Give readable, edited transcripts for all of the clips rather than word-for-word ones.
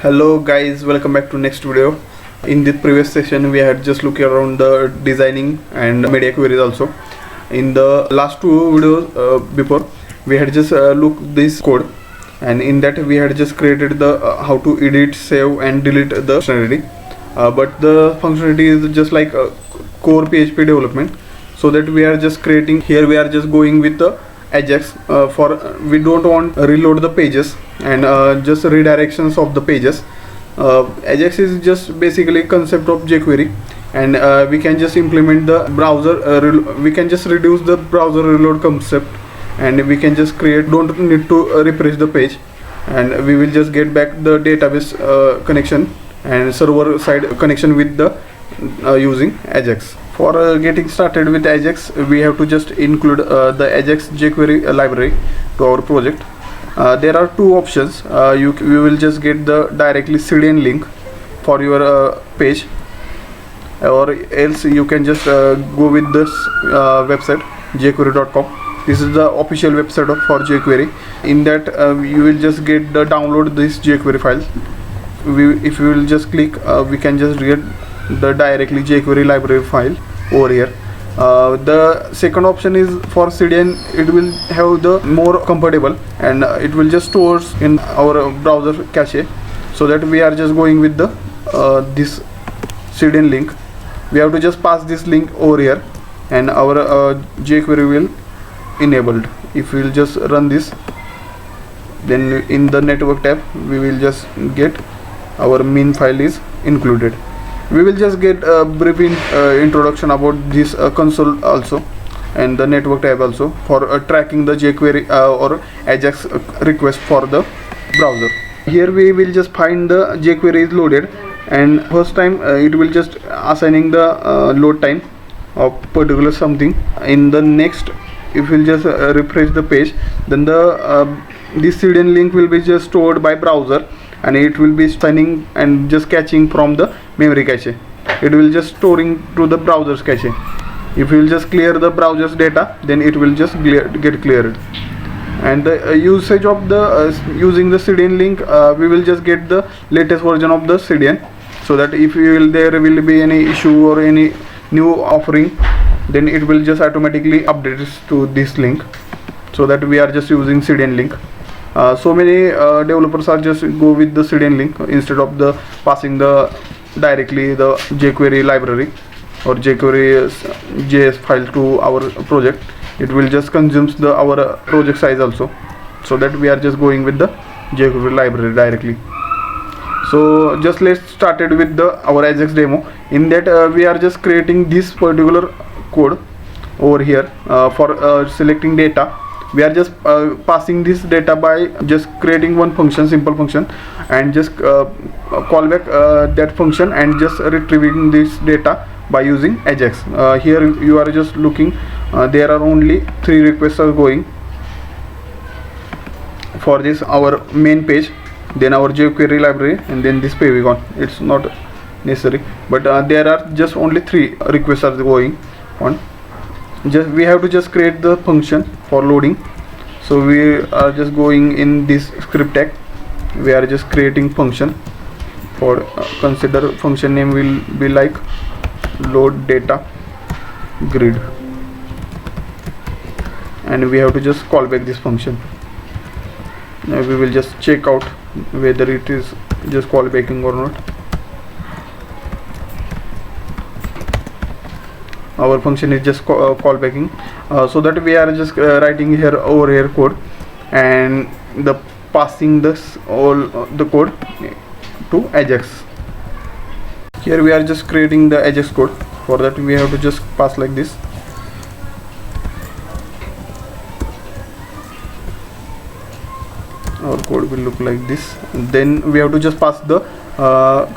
Hello guys, welcome back to next video. In the previous session we had just looked around the designing and media queries also. In the last two videos before we had just looked this code, and in that we had just created the how to edit, save and delete the functionality. But the functionality is just like core PHP development, so that we are just creating here. We are just going with the Ajax for we don't want reload the pages and just redirections of the pages. Ajax is just basically concept of jQuery, and we can just implement the browser we can just reduce the browser reload concept, and we can just create, don't need to refresh the page, and we will just get back the database connection and server side connection with the using Ajax. For getting started with Ajax, we have to just include the Ajax jQuery library to our project. There are two options. We will just get the directly CDN link for your page, or else you can just go with this website jQuery.com. This is the official website for jQuery. In that you will just get the download this jQuery file. If you will just click, we can just get the directly jQuery library file over here. The second option is for CDN. It will have the more comfortable, and it will just stores in our browser cache, so that we are just going with the this CDN link. We have to just pass this link over here, and our jQuery will enabled. If we will just run this, then in the network tab we will just get our min file is included. We will just get a brief introduction about this console also, and the network tab also for tracking the jQuery or Ajax request for the browser. Here we will just find the jQuery is loaded, and first time it will just assigning the load time of particular something. In the next, if we'll just refresh the page, then the this CDN link will be just stored by browser, and it will be scanning and just catching from the memory cache. It will just storing to the browser's cache. If you will just clear the browser's data, then it will just get cleared. And the usage of the using the CDN link, we will just get the latest version of the CDN, so that if there will be any issue or any new offering, then it will just automatically update to this link, so that we are just using CDN link. So many developers are just go with the CDN link instead of the passing the directly the jQuery library or jQuery JS file to our project. It will just consumes the our project size also, so that we are just going with the jQuery library directly. So just let's started with the our Ajax demo. In that we are just creating this particular code over here for selecting data. We are just passing this data by just creating one function, simple function, and just call back that function and just retrieving this data by using Ajax. Here you are just looking, there are only 3 requests are going for this our main page, then our jQuery library, and then this Pavicon. It's not necessary, but there are just only 3 requests are going on. Just we have to just create the function for loading. So we are just going in this script tag. We are just creating function for consider function name will be like load data grid, and we have to just call back this function. Now we will just check out whether it is just call backing or not. Our function is just callbacking, so that we are just writing here over here code, and the passing this all the code to Ajax. Here we are just creating the Ajax code. For that we have to just pass like this. Our code will look like this. Then we have to just pass the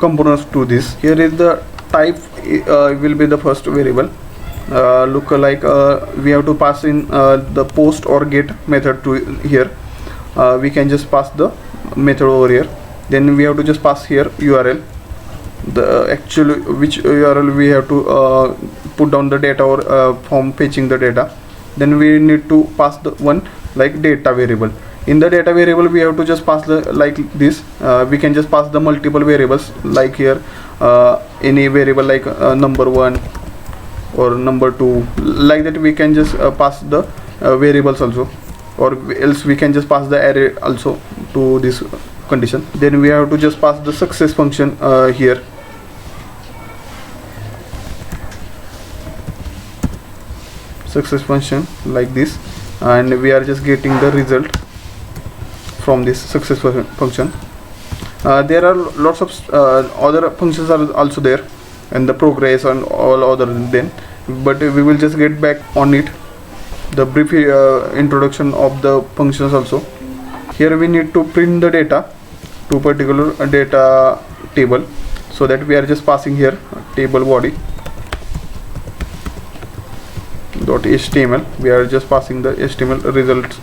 components to this. Here is the type will be the first variable. Look like we have to pass in the post or get method to here. We can just pass the method over here. Then we have to just pass here URL, the actual which URL we have to put down the data or from fetching the data. Then we need to pass the one like data variable. In the data variable we have to just pass the like this. We can just pass the multiple variables, like here any variable like number 1 or number 2, like that we can just pass the variables also, or else we can just pass the array also to this condition. Then we have to just pass the success function here. Success function like this, and we are just getting the result from this success function. There are lots of other functions are also there, and the progress and all other than, but we will just get back on it, the brief introduction of the functions also. Here we need to print the data to particular data table, so that we are just passing here table body dot html. We are just passing the html results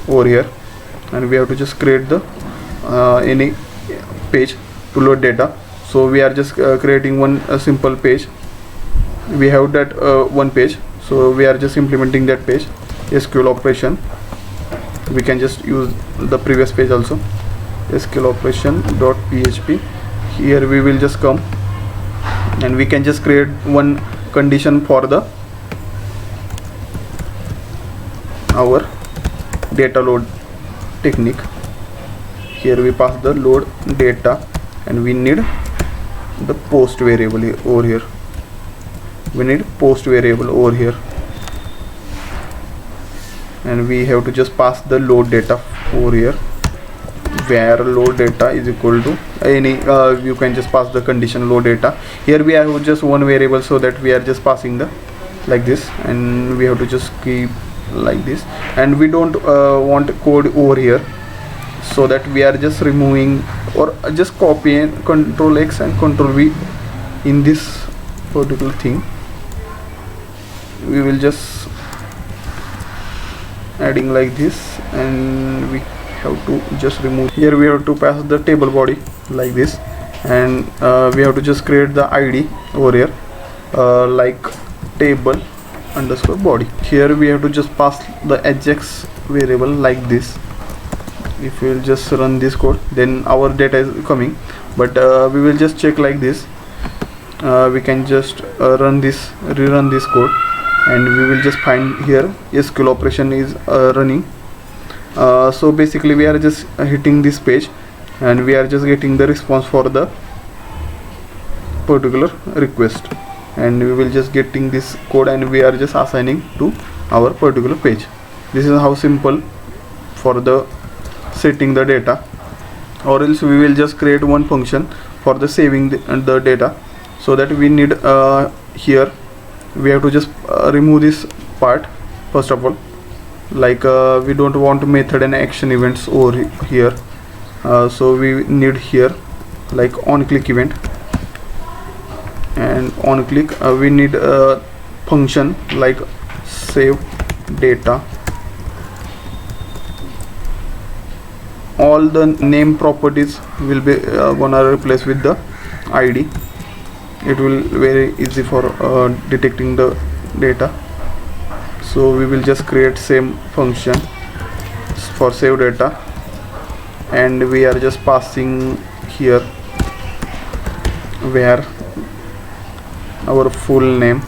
over here, and we have to just create the any page to load data. So we are just creating one simple page. We have that one page, so we are just implementing that page. SQL operation, we can just use the previous page also. SQL operation dot php. Here we will just come and we can just create one condition for the our data load technique. Here we pass the load data, and we need the post variable over here. We need post variable over here, and we have to just pass the load data over here, where load data is equal to any you can just pass the condition load data. Here we have just one variable, so that we are just passing the like this, and we have to just keep like this, and we don't want code over here, so that we are just removing or just copy and control X and control V in this particular thing. We will just adding like this, and we have to just remove. Here we have to pass the table body like this, and we have to just create the ID over here like table underscore body. Here we have to just pass the ajax variable like this. If we will just run this code, then our data is coming, but we will just check like this. We can just rerun this code, and we will just find here SQL operation is running. So basically we are just hitting this page, and we are just getting the response for the particular request, and we will just getting this code, and we are just assigning to our particular page. This is how simple for the setting the data. Or else we will just create one function for the saving the data, so that we need here we have to just remove this part first of all, like we don't want method and action events over here. So we need here like on click event, and on click we need a function like save data. All the name properties will be gonna replace with the ID. It will very easy for detecting the data. So we will just create same function for save data, and we are just passing here where our full name.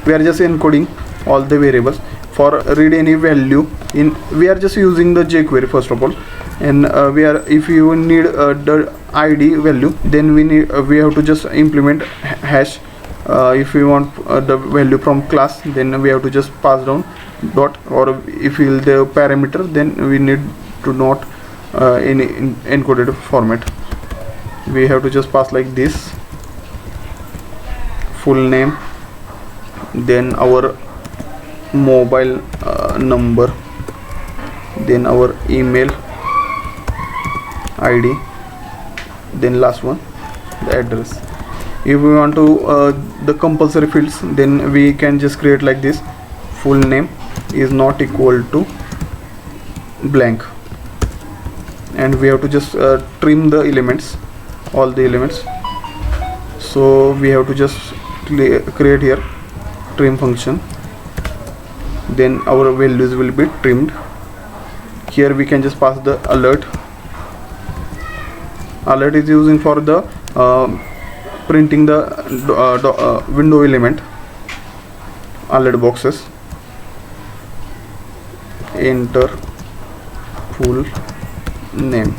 We are just encoding all the variables. For read any value in, we are just using the jQuery first of all, and we are, if you need the ID value, then we have to just implement hash. If we want the value from class, then we have to just pass down dot, or if you the parameter, then we need to not any encoded format. We have to just pass like this, full name, then our mobile number, then our email ID, then last one the address. If we want to the compulsory fields, then we can just create like this: full name is not equal to blank, and we have to just trim the elements, all the elements. So we have to just create here trim function, then our values will be trimmed. Here we can just pass the alert. Alert is using for the printing the window element alert boxes. Enter full name,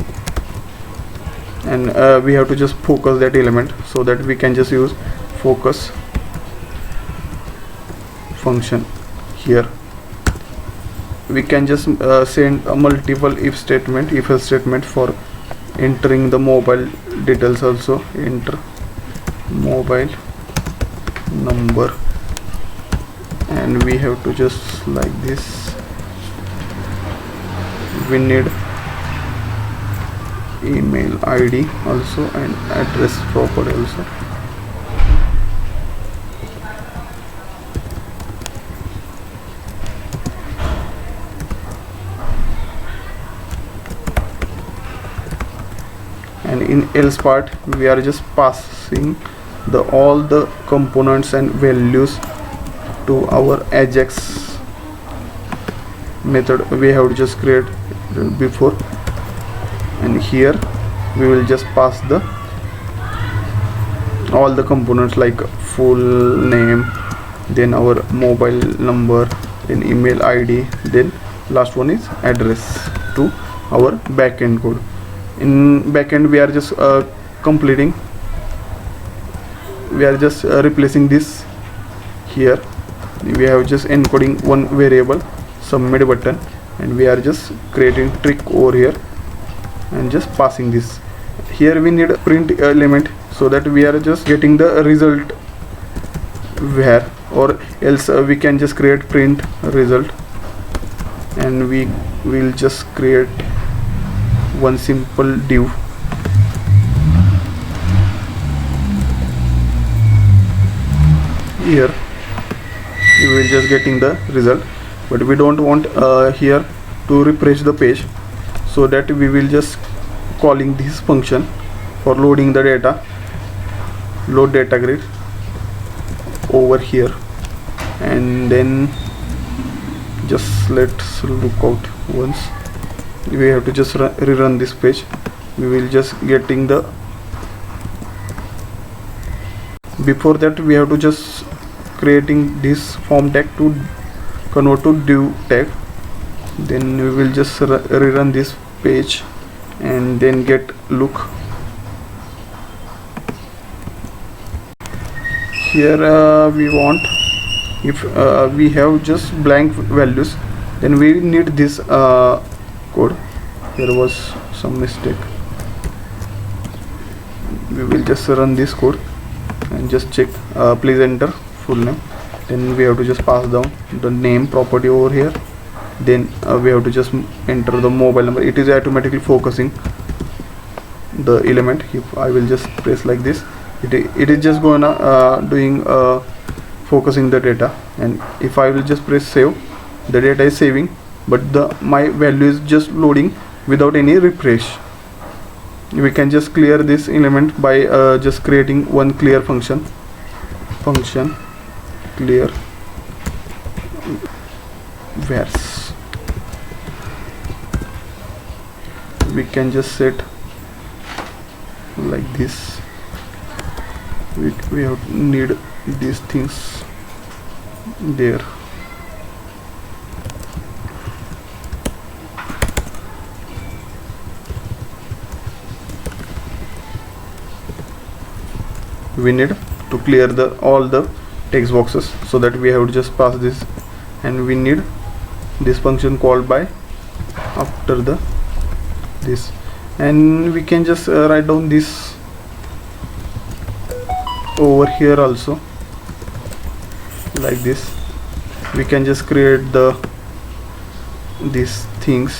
and we have to just focus that element, so that we can just use focus function. Here we can just send a multiple if else statement for entering the mobile details also. Enter mobile number, and we have to just like this. We need email ID also and address properly also. And in else part we are just passing all the components and values to our Ajax method we have just created before, and here we will just pass all the components like full name, then our mobile number, then email ID, then last one is address to our backend code. In backend we are just replacing this. Here we have just encoding one variable submit button, and we are just creating trick over here and just passing this. Here we need a print element, so that we are just getting the result where, or else we can just create print result, and we will just create one simple div. Here we will just getting the result, but we don't want here to refresh the page, so that we will just calling this function for loading the data, load data grid over here, and then just let's look out once. We have to just rerun this page. We will just getting the, before that we have to just creating this form tag to convert to div tag. Then we will just rerun this page and then get look. Here we want, if we have just blank values, then we need this code. Here was some mistake. We will just run this code and just check. Please enter full name. Then we have to just pass down the name property over here. Then we have to just enter the mobile number. It is automatically focusing the element. If I will just press like this, it is just gonna doing focusing the data. And if I will just press save, the data is saving, but my value is just loading without any refresh. We can just clear this element by just creating one clear function clear vars. We can just set like this. We have need these things there. We need to clear all the text boxes, so that we have to just pass this, and we need this function called by after this, and we can just write down this over here also like this. We can just create these things.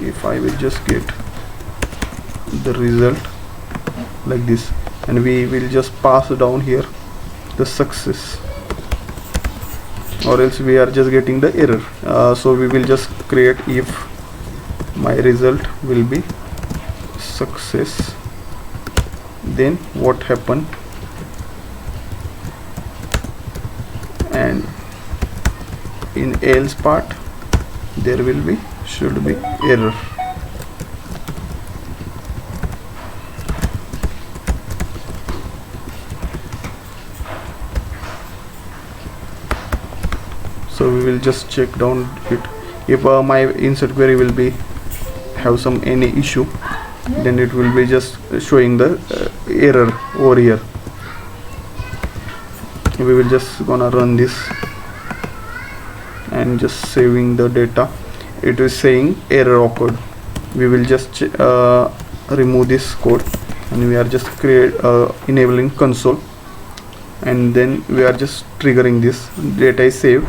If I will just get the result like this, and we will just pass down here the success, or else we are just getting the error. So we will just create if my result will be success, then what happened, in else part there will be should be error. So we will just check down it. If my insert query will be have some any issue, then it will be just showing the error over here. We will just gonna run this and just saving the data. It is saying error occurred. We will just remove this code, and we are just enabling console, and then we are just triggering this. Data is saved,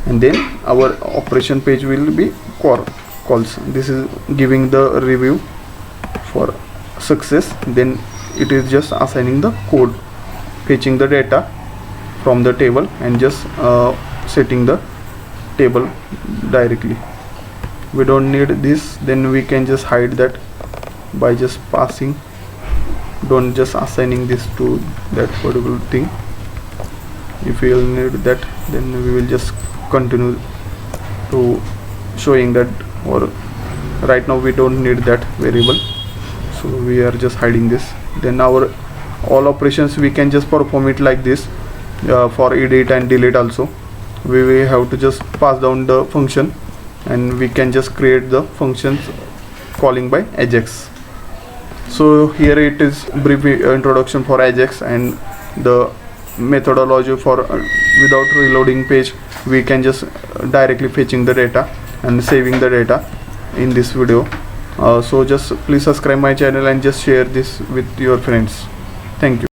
and then our operation page will be calls. This is giving the review for success. Then it is just assigning the code, fetching the data from the table, and just setting the table directly. We don't need this, then we can just hide that by just passing. Don't just assigning this to that particular thing. If we will need that, then we will just continue to showing that, or right now we don't need that variable, so we are just hiding this. Then our all operations we can just perform it like this. For edit and delete also we will have to just pass down the function, and we can just create the functions calling by Ajax. So here it is brief introduction for Ajax and the methodology for without reloading page we can just directly fetching the data and saving the data in this video. So just please subscribe my channel and just share this with your friends. Thank you.